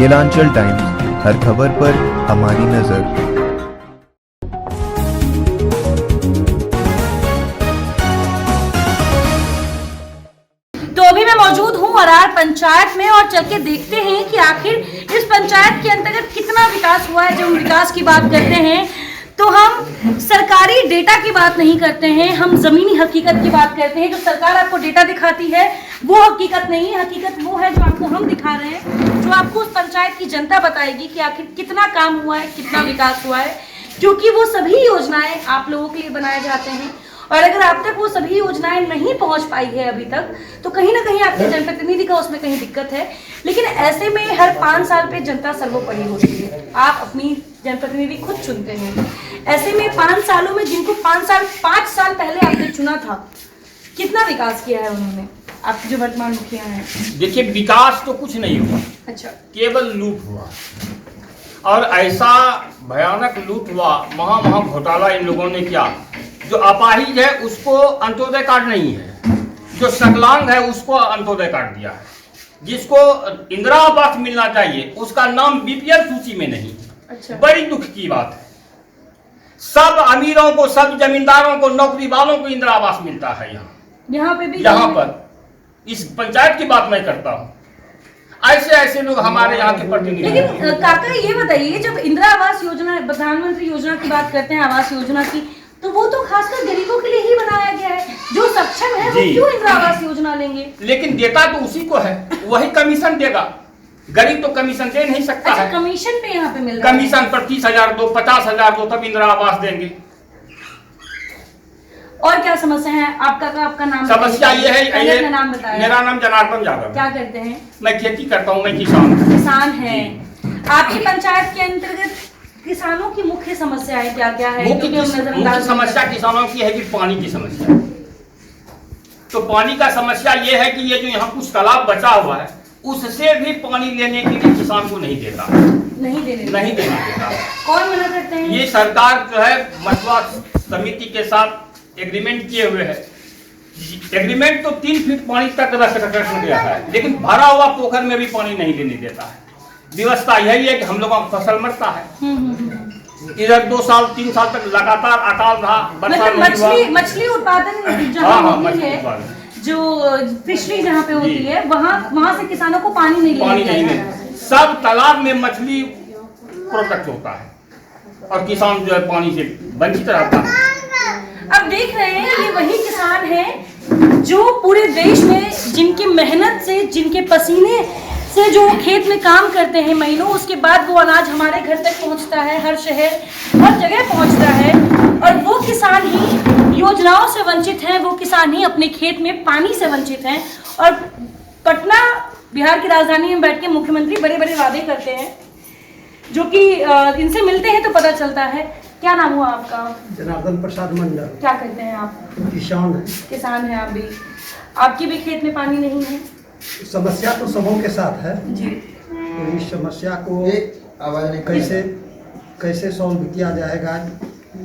गिलांचल times, हर खबर पर हमारी नजर। तो अभी मैं मौजूद हूँ अरार पंचायत में और चल के देखते हैं कि आखिर इस पंचायत के अंतर्गत कितना विकास हुआ है। जब हम विकास की बात करते हैं तो हम सरकारी डेटा की बात नहीं करते हैं, हम जमीनी हकीकत की बात करते हैं। जो सरकार आपको डेटा दिखाती है वो हकीकत नहीं है, हकीकत वो है जो आपको हम दिखा रहे हैं, जो आपको उस पंचायत की जनता बताएगी कि आखिर कितना काम हुआ है, कितना विकास हुआ है। क्योंकि वो सभी योजनाएं आप लोगों के लिए बनाए जाते हैं और अगर आप तक वो सभी योजनाएं नहीं पहुंच पाई है अभी तक, तो कहीं ना कहीं आपके जनप्रतिनिधि का उसमें कहीं दिक्कत है। लेकिन ऐसे में हर 5 साल पे जनता सर्वोपरि होती है, आप अपनी जनप्रतिनिधि खुद चुनते हैं। ऐसे में 5 सालों में जिनको 5 साल पहले आपने चुना था, कितना विकास किया है उन्होंने, आपके जो वर्तमान मुखिया हैं? देखिए, विकास तो कुछ नहीं हुआ, अच्छा, केवल लूट हुआ। और ऐसा भयानक लूट हुआ, महा घोटाला इन लोगों ने किया। जो अपाहिज है उसको अंत्योदय कार्ड नहीं है, जो सकलांग है उसको अंत्योदय कार्ड दिया है, जिसको इंदिरा आवास मिलना चाहिए उसका नाम बीपीएल सूची में नहीं। अच्छा, बड़ी दुख की बात है। सब अमीरों को, सब जमींदारों को, नौकरी वालों को इंदिरा आवास मिलता है यहाँ पे भी, यहाँ पर इस पंचायत की बात मैं करता हूँ। ऐसे लोग हमारे यहाँ के प्रतिनिधि। लेकिन काका ये बताइए, जब इंदिरा आवास योजना, प्रधानमंत्री योजना की बात करते हैं, आवास योजना की, तो वो तो खासकर गरीबों के लिए ही बनाया गया है। जो सक्षम है वो क्यों इंदिरा आवास योजना लेंगे? लेकिन देता तो उसी को है, वही कमीशन देगा। गरीब तो कमीशन दे नहीं सकता। अच्छा, है कमीशन पे यहाँ पे मिल रहा है। कमीशन पर 30,000 दो, 50,000 दो, तब इंदिरा आवास देंगे। और क्या समस्या है आपका नाम? समस्या ये है, नाम बताया। मेरा नाम जनार्दन यादव। क्या करते हैं? मैं खेती करता हूँ, मैं किसान है। आपकी पंचायत के अंतर्गत किसानों की मुख्य समस्याएं क्या क्या है? मुख्य समस्या किसानों की है कि पानी की समस्या। तो पानी का समस्या ये है कि ये जो यहाँ कुछ तालाब बचा हुआ है उससे भी पानी लेने के लिए किसान को नहीं देता, नहीं देने देता। कौन मना करते हैं? ये सरकार जो है मसवा समिति के साथ एग्रीमेंट किए हुए है। एग्रीमेंट तो 3 फीट पानी तक रख गया है, लेकिन भरा हुआ पोखर में भी पानी नहीं लेने देता है। व्यवस्था यही है कि हम लोगों का फसल मरता है। इधर 2 साल 3 साल तक लगातार अकाल रहा, मतलब मछली उत्पादन जहाँ होती है, जो फिशरी जहाँ पे होती है, वहाँ से किसानों को पानी नहीं। सब तालाब में मछली प्रोडक्ट होता है और किसान जो है पानी से वंचित रहता है। अब देख रहे हैं, ये वही किसान है जो पूरे देश में जिनकी मेहनत से, जिनके पसीने से जो खेत में काम करते हैं महीनों, उसके बाद वो अनाज हमारे घर तक पहुंचता है, हर शहर हर जगह पहुंचता है। और वो किसान ही योजनाओं से वंचित हैं, वो किसान ही अपने खेत में पानी से वंचित हैं। और पटना, बिहार की राजधानी में बैठ के मुख्यमंत्री बड़े बड़े वादे करते हैं, जो कि इनसे मिलते हैं तो पता चलता है। क्या नाम हुआ आपका? जनार्दन प्रसाद मंडल। क्या करते हैं आप? किसान है। आप भी? आपकी भी खेत में पानी नहीं है? समस्या तो सबों के साथ है जी। तो इस समस्या को कैसे सॉल्व किया जाएगा,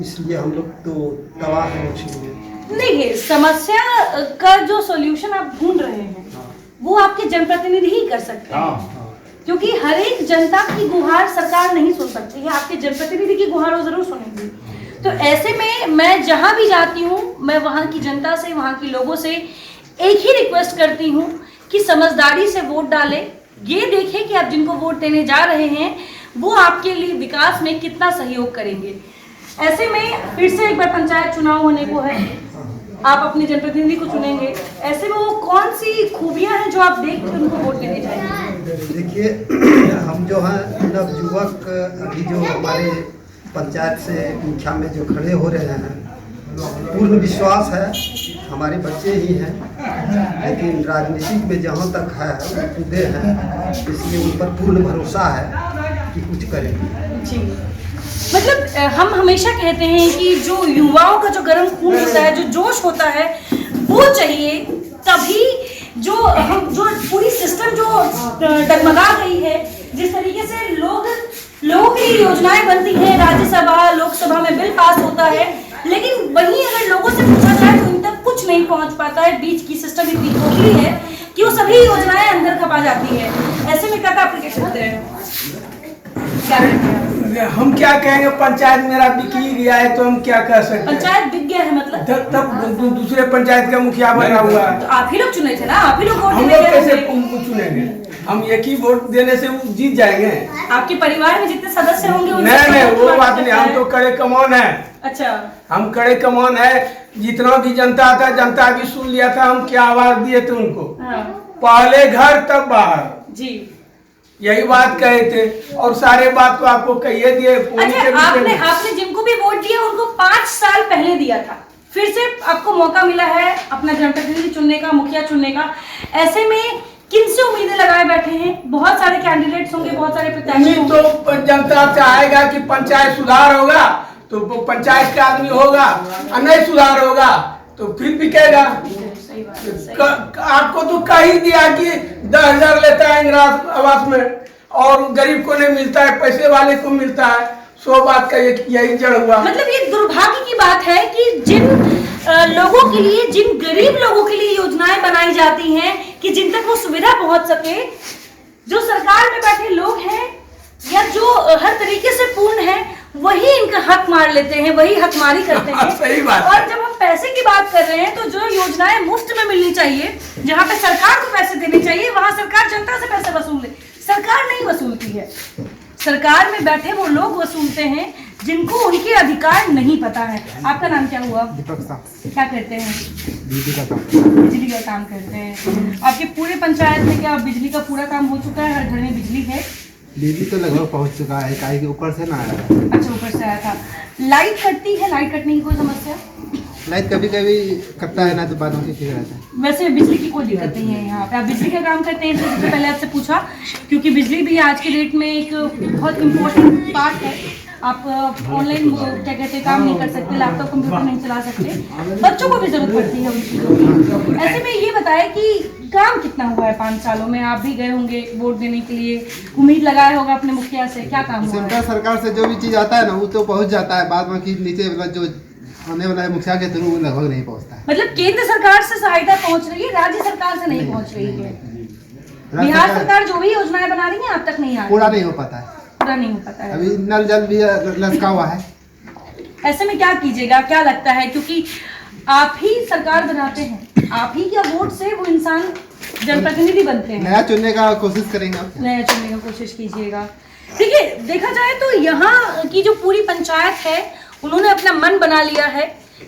इसलिए हम लोग तो तबाह हैं उसी। नहीं, समस्या का जो सॉल्यूशन आप ढूंढ रहे हैं वो आपके जनप्रतिनिधि ही कर सकते हैं। क्योंकि हर एक जनता की गुहार सरकार नहीं सुन सकती है, आपके जनप्रतिनिधि की गुहार वो जरूर सुनेंगी। तो ऐसे में मैं जहां भी जाती हूँ, मैं वहां की जनता से, वहां के लोगों से एक ही रिक्वेस्ट करती हूँ कि समझदारी से वोट डालें। ये देखें कि आप जिनको वोट देने जा रहे हैं वो आपके लिए विकास में कितना सहयोग करेंगे। ऐसे में फिर से एक बार पंचायत चुनाव होने को है, आप अपने जनप्रतिनिधि को चुनेंगे, ऐसे में वो कौन सी खूबियां हैं जो आप देख के उनको वोट देने जाएंगे? देखिए, हम जो हैं नवयुवक, अभी जो हमारे पंचायत से मुखिया में जो खड़े हो रहे हैं, पूर्ण विश्वास है हमारे बच्चे ही हैं, लेकिन राजनीतिक में जहाँ तक है वो कूदे हैं, इसलिए उन पर पूर्ण भरोसा है कि कुछ करेंगे। जी, मतलब हम हमेशा कहते हैं कि जो युवाओं का जो गर्म खून होता है, जो जोश होता है, वो चाहिए, तभी जो पूरी सिस्टम जो डगमगा गई है, जिस तरीके से लोगों की योजनाएं बनती हैं, राज्यसभा लोकसभा में बिल पास होता है, लेकिन वहीं अगर लोगों से पूछा जाए तो इन तक कुछ नहीं पहुंच पाता है। बीच की सिस्टम इतनी खोखली है कि वो सभी योजनाएं अंदर खपा जाती है। ऐसे में काका आप क्या कहते हैं, क्या कहते हैं? हम क्या कहेंगे, पंचायत मेरा बिक ही गया है तो हम क्या कर सकते हैं। पंचायत बिक गया है मतलब तब दूसरे पंचायत का मुखिया बना हुआ है। तो आप ही लोग चुने थे ना, आप ही लोग वोट हम देने लोग गए कैसे होंगे। उनको चुनेंगे? हम एक ही वोट देने से वो जीत जाएंगे? आपके परिवार में जितने सदस्य होंगे नहीं वो बात नहीं, हम तो कड़े कमौन है। अच्छा, हम कड़े कमौन है, जितना भी जनता था जनता भी सुन लिया था, हम क्या आवाज दिए थे उनको। हाँ पहले घर तब बाहर, जी। यही बात कहे थे और सारे बात को आपको कहिए दिए। अच्छा, आपने जिनको भी वोट दिया उनको 5 साल पहले दिया था, फिर से आपको मौका मिला है अपना जनप्रतिनिधि चुनने का, मुखिया चुनने का। ऐसे में किनसे उम्मीदें लगाए बैठे हैं? बहुत सारे कैंडिडेट्स होंगे, बहुत सारे प्रत्याशी होंगे। तो जनता चाहेगा कि पंचायत सुधार होगा तो वो पंचायत का आदमी होगा, और नहीं सुधार होगा तो फिर बिकेगा। सही बात है, सही। आपको तो कह ही दिया कि 10,000 लेता है इंदिरा आवास में और गरीब को नहीं मिलता है, पैसे वाले को मिलता है। 100 बात का यही जड़ हुआ। मतलब ये दुर्भाग्य की बात है कि जिन लोगों के लिए, जिन गरीब लोगों के लिए योजनाएं बनाई जाती हैं कि जिन तक वो सुविधा पहुंच सके, जो सरकार में बैठे लोग हैं या जो हर तरीके से पूर्ण है, वही इनका हक मार लेते हैं, वही हकमारी करते हैं। सही बात। और जब हम पैसे की बात कर रहे हैं तो जो योजनाएं मुफ्त में मिलनी चाहिए, जहाँ पे सरकार को पैसे देने चाहिए, वहां सरकार जनता से पैसे वसूले। सरकार नहीं वसूलती है, सरकार में बैठे वो लोग वसूलते हैं जिनको उनके अधिकार नहीं पता है। आपका नाम क्या हुआ? दीपक साहब, क्या करते हैं? बिजली का काम। बिजली का काम करते हैं। आपके पूरे पंचायत में क्या बिजली का पूरा काम हो चुका है? हर घर में बिजली है? बिजली तो लगभग पहुंच चुका है, इकाई के ऊपर से ना आया है। अच्छा, ऊपर से आया था। लाइट कटती है? लाइट कटने की कोई समस्या? लाइट कभी कभी कटता है ना, तो बाद में ठीक रहता है। वैसे बिजली की कोई दिक्कत नहीं है यहाँ पे। आप बिजली का काम करते हैं इसलिए सबसे पहले आपसे पूछा, क्योंकि बिजली भी आज के डेट में एक बहुत इम्पोर्टेंट पार्ट है। आप ऑनलाइन क्या कहते हैं काम नहीं कर सकते, लैपटॉप कंप्यूटर नहीं चला सकते, बच्चों को भी जरूरत पड़ती है उनकी। ऐसे में ये बताएं कि काम कितना हुआ है 5 सालों में? आप भी गए होंगे वोट देने के लिए, उम्मीद लगाया होगा अपने मुखिया से, क्या काम हुआ है? सेंट्रल सरकार से जो भी चीज आता है ना वो तो पहुंच जाता है, बाद में कि नीचे वाला जो आने वाला है मुखिया के थ्रू वो लगभग नहीं पहुंचता है। मतलब केंद्र सरकार से सहायता पहुंच रही है, राज्य सरकार से नहीं पहुंच रही है। बिहार सरकार जो भी योजनाएं बना रही है आप तक नहीं आ रही, पूरा नहीं हो पाता है। पूरा नहीं हो पाता है। अभी नल जल भी लटका हुआ है। ऐसे में क्या कीजिएगा, क्या लगता है? क्योंकि आप ही सरकार बनाते हैं, आप ही के वोट से वो इंसान जनप्रतिनिधि बनते हैं। नया चुनने का कोशिश करेंगे आप। नया चुनने की कोशिश कीजिएगा। देखिए, देखा जाए तो यहाँ की जो पूरी पंचायत है, उन्होंने अपना मन बना लिया है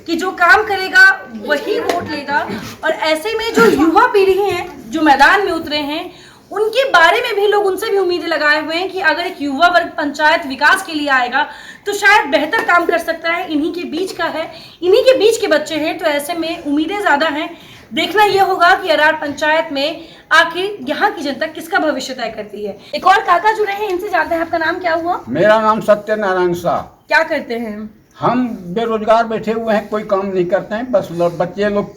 कि जो काम करेगा वही वोट लेगा। और ऐसे में जो युवा पीढ़ी है जो मैदान में उतरे हैं, उनके बारे में भी लोग उनसे भी उम्मीदें लगाए हुए हैं कि अगर एक युवा वर्ग पंचायत विकास के लिए आएगा तो शायद बेहतर काम कर सकता है। इन्हीं के बीच का है, इन्हीं के बीच के बच्चे हैं, तो ऐसे में उम्मीदें ज़्यादा हैं। देखना यह होगा कि अरार पंचायत में आखिर यहाँ की जनता किसका भविष्य तय करती है। एक और काका जुड़े हैं, इनसे जानते हैं। आपका नाम क्या हुआ? मेरा नाम सत्यनारायण शाह। क्या करते हैं? हम बेरोजगार बैठे हुए हैं, कोई काम नहीं करते हैं, बस बच्चे लोग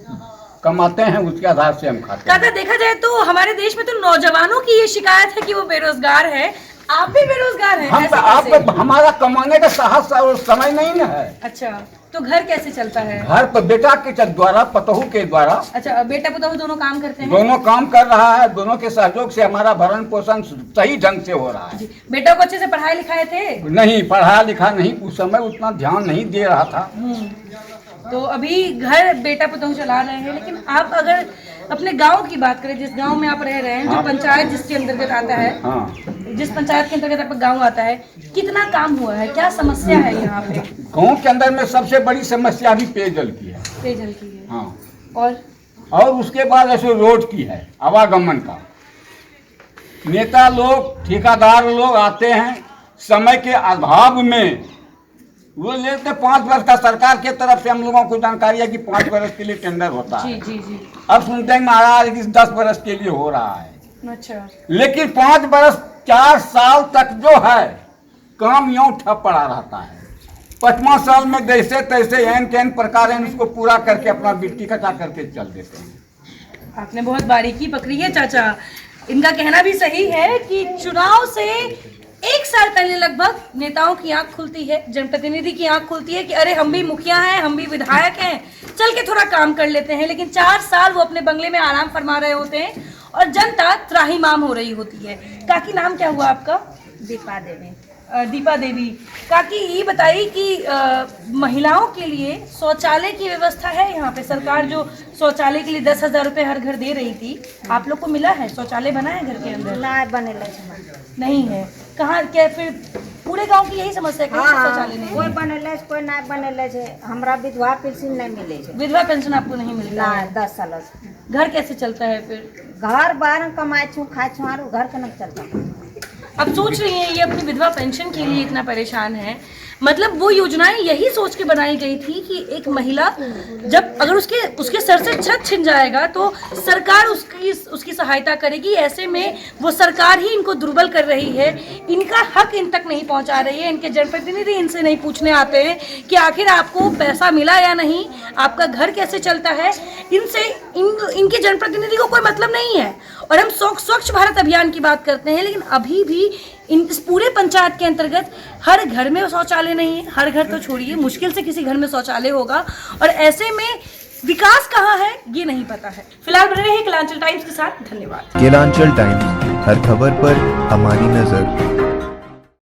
कमाते हैं, उसके आधार से हम खाते हैं। काका, देखा जाए तो हमारे देश में तो नौजवानों की ये शिकायत है कि वो बेरोजगार है। आप भी बेरोजगार हैं? हम ऐसे आप कैसे? हमारा कमाने का साहस और समय नहीं न है। अच्छा, तो घर कैसे चलता है? घर पर बेटा के द्वारा, पतोहू के द्वारा, अच्छा, बेटा पुतहू दोनों काम करते हैं? दोनों काम कर रहा है। दोनों के सहयोग से हमारा भरण पोषण सही ढंग से हो रहा है। जी। बेटा को अच्छे से पढ़ाए लिखाए थे? नहीं, पढ़ा लिखा नहीं, उस समय उतना ध्यान नहीं दे रहा था। तो अभी घर बेटा पुतहू चला रहे हैं। लेकिन आप अगर अपने गांव की बात करें, जिस गांव में आप रह रहे हैं, जो हाँ। पंचायत जिसके अंतर्गत आता है, हाँ, जिस पंचायत के अंतर्गत आपका गांव आता है, कितना काम हुआ है? क्या समस्या है यहाँ पे? गाँव के अंदर में सबसे बड़ी समस्या भी पेयजल की है। पेयजल की है। हाँ, और उसके बाद ऐसे रोड की है, आवागमन का। नेता लोग, ठेकेदार लोग आते हैं, समय के अभाव में वो लेते 5 वर्ष का। सरकार के तरफ से हम लोगों को जानकारी है कि 5 वर्ष के लिए टेंडर होता जी है। जी जी। अब सुनते हैं महाराज कि 10 वर्ष के लिए हो रहा है। अच्छा, लेकिन 5 वर्ष 4 साल तक जो है काम यूं ठप पड़ा रहता है। 5वां साल में जैसे तैसे एन कैन प्रकार उसको पूरा करके अपना बिट्टी कटा करके चल देते हैं। आपने बहुत बारीकी पकड़ी है चाचा। इनका कहना भी सही है कि चुनाव से 1 साल पहले लगभग नेताओं की आंख खुलती है, जनप्रतिनिधि की आंख खुलती है कि अरे हम भी मुखिया हैं, हम भी विधायक हैं, चल के थोड़ा काम कर लेते हैं। लेकिन 4 साल वो अपने बंगले में आराम फरमा रहे होते हैं और जनता त्राहिमाम हो रही होती है। काकी नाम क्या हुआ आपका? दीपा देवी। दीपा देवी। काकी ये बताइए कि महिलाओं के लिए शौचालय की व्यवस्था है यहाँ पे? सरकार जो शौचालय के लिए 10,000 रुपये हर घर दे रही थी, आप लोग को मिला है? शौचालय बना है घर के अंदर? ना बने नहीं है। कहाँ क्या फिर पूरे गांव की यही समस्या है? शौचालय नहीं कोई है? बनेले कोई ना बनेले छे। हमरा विधवा पेंशन नहीं मिले छे। विधवा पेंशन आपको नहीं मिलता ना है? 10 साल से। घर कैसे चलता है फिर? घर बाहर कमाए छू खाए छू और घर के नहीं चलता। अब सोच रही हैं ये अपनी विधवा पेंशन के लिए इतना परेशान है। मतलब वो योजनाएं यही सोच के बनाई गई थी कि एक महिला जब अगर उसके सर से छत छिन जाएगा तो सरकार उसकी सहायता करेगी। ऐसे में वो सरकार ही इनको दुर्बल कर रही है, इनका हक इन तक नहीं पहुंचा रही है। इनके जनप्रतिनिधि इनसे नहीं पूछने आते हैं कि आखिर आपको पैसा मिला या नहीं, आपका घर कैसे चलता है। इनके जनप्रतिनिधि को कोई मतलब नहीं है। और हम स्वच्छ भारत अभियान की बात करते हैं, लेकिन अभी भी इस पूरे पंचायत के अंतर्गत हर घर में शौचालय नहीं है। हर घर तो छोड़िए, मुश्किल से किसी घर में शौचालय होगा। और ऐसे में विकास कहाँ है ये नहीं पता है। फिलहाल बने रहिए केलांचल टाइम्स के साथ। धन्यवाद। केलांचल टाइम्स, हर खबर पर हमारी नजर।